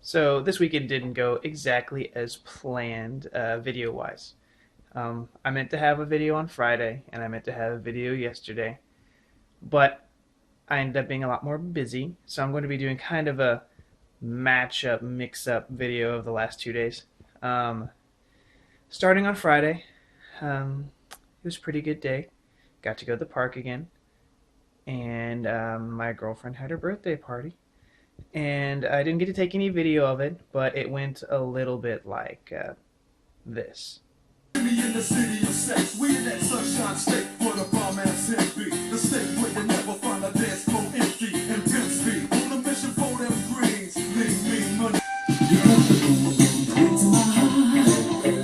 So this weekend didn't go exactly as planned video-wise. I meant to have a video on Friday, and I meant to have a video yesterday, but I ended up being a lot more busy, so I'm going to be doing kind of a match-up, mix-up video of the last 2 days. Um, Starting on Friday, it was a pretty good day. Got to go to the park again, and my girlfriend had her birthday party. And I didn't get to take any video of it, but it went a little bit like this. In the city of sex, we in that sunshine state for the bomb ass MB. The state where you never find a dance floor empty and pimp speed. On a mission for them greens, lean money.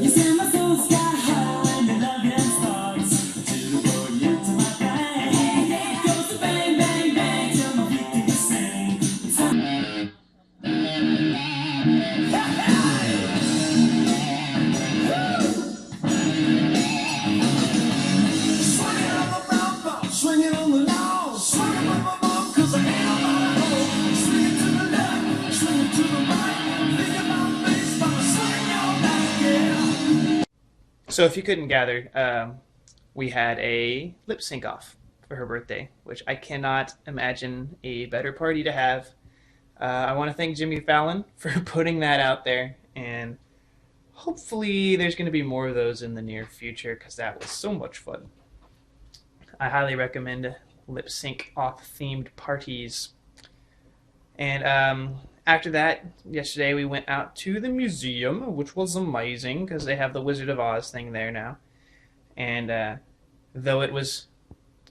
You send my soul sky high and your love game starts. Till the boy into my brain. It goes to bang, bang, bang till my feet do the same. Swinging on the lawn, swinging on my bum, cause I ain't on my own. Swinging to the left, swinging to the right. Think about face, but I'm swinging all night, yeah. So if you couldn't gather, we had a lip sync off for her birthday, which I cannot imagine a better party to have. I want to thank Jimmy Fallon for putting that out there, and hopefully there's going to be more of those in the near future because that was so much fun. I highly recommend lip sync off themed parties. And after that, yesterday we went out to the museum, which was amazing because they have the Wizard of Oz thing there now. And though it was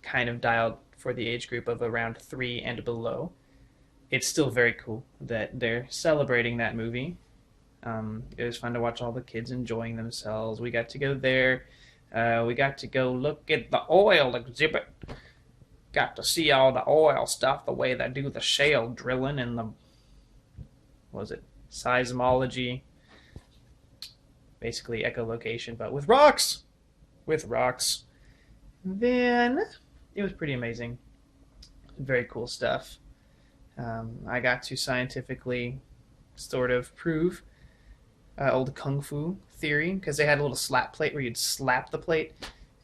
kind of dialed for the age group of around 3 and below, it's still very cool that they're celebrating that movie. It was fun to watch all the kids enjoying themselves. We got to go there. We got to go look at the oil exhibit. Got to see all the oil stuff, the way they do the shale drilling and the, what was it, seismology, basically echolocation, but with rocks. With rocks. Then it was pretty amazing. Very cool stuff. I got to scientifically sort of prove old kung fu theory because they had a little slap plate where you'd slap the plate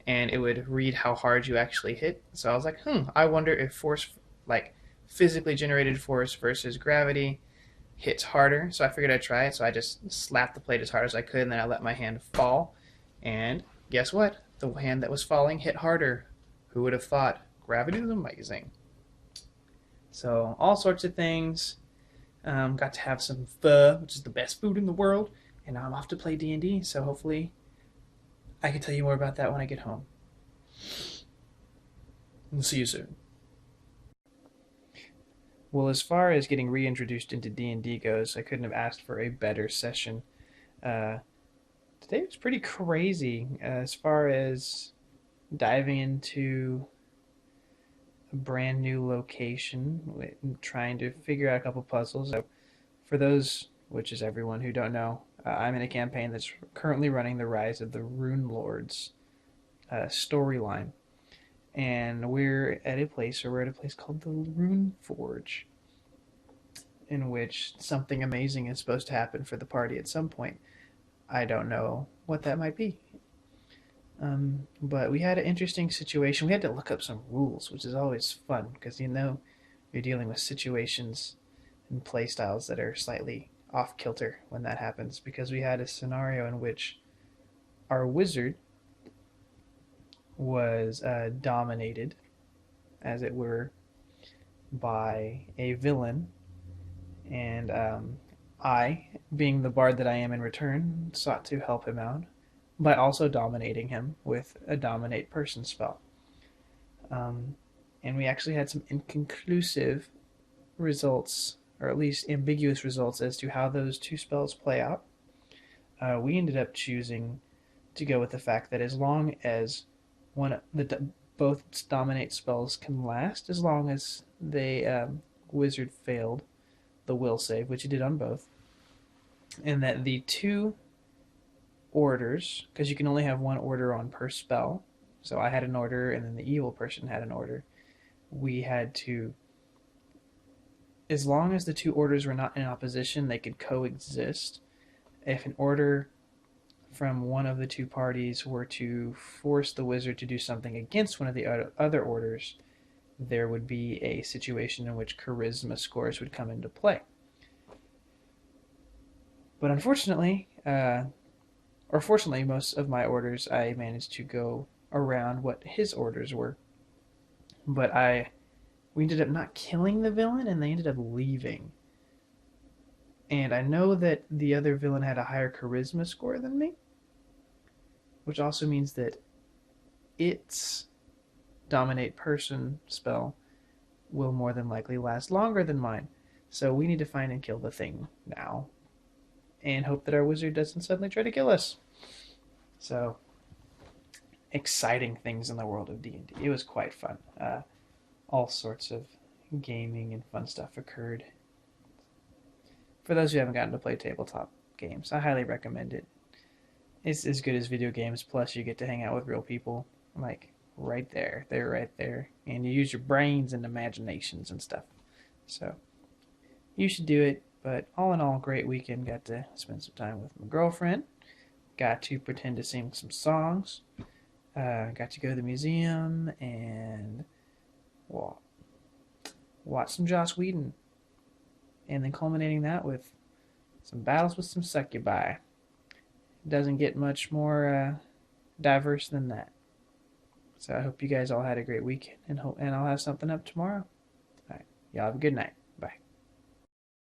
and it would read how hard you actually hit. So I was like, I wonder if force, like physically generated force versus gravity, hits harder. So I figured I'd try it. So I just slapped the plate as hard as I could, and then I let my hand fall. And guess what? The hand that was falling hit harder. Who would have thought? Gravity is amazing. So all sorts of things. Got to have some pho, which is the best food in the world. And now I'm off to play D&D, so hopefully I can tell you more about that when I get home. We'll see you soon. Well, as far as getting reintroduced into D&D goes, I couldn't have asked for a better session. Uh, Today was pretty crazy as far as diving into a brand new location, trying to figure out a couple puzzles. So for those, which is everyone who don't know, I'm in a campaign that's currently running the Rise of the Rune Lords storyline. And we're at a place called the Rune Forge, in which something amazing is supposed to happen for the party at some point. I don't know what that might be. But we had an interesting situation. We had to look up some rules, which is always fun because you're dealing with situations and play styles that are slightly off kilter when that happens. Because we had a scenario in which our wizard was dominated, as it were, by a villain, and I, being the bard that I am in return, sought to help him out by also dominating him with a dominate person spell. And we actually had some inconclusive results, or at least ambiguous results, as to how those two spells play out. We ended up choosing to go with the fact that as long as both dominate spells can last, as long as the wizard failed the will save, which he did on both, and that the two orders, because you can only have one order on per spell, so I had an order and then the evil person had an order, we had to as long as the two orders were not in opposition, they could coexist. If an order from one of the two parties were to force the wizard to do something against one of the other orders, there would be a situation in which charisma scores would come into play. But unfortunately, or fortunately, most of my orders I managed to go around what his orders were. But we ended up not killing the villain, and they ended up leaving. And I know that the other villain had a higher charisma score than me, which also means that its dominate person spell will more than likely last longer than mine. So we need to find and kill the thing now, and hope that our wizard doesn't suddenly try to kill us. So, exciting things in the world of D&D. It was quite fun. All sorts of gaming and fun stuff occurred. For those who haven't gotten to play tabletop games, I highly recommend it. It's as good as video games, plus you get to hang out with real people. Like, right there. They're right there. And you use your brains and imaginations and stuff. So, you should do it. But all in all, great weekend. Got to spend some time with my girlfriend. Got to pretend to sing some songs. Got to go to the museum and watch some Joss Whedon. And then culminating that with some battles with some succubi. It doesn't get much more diverse than that. So I hope you guys all had a great weekend, and I'll have something up tomorrow. All right, y'all have a good night.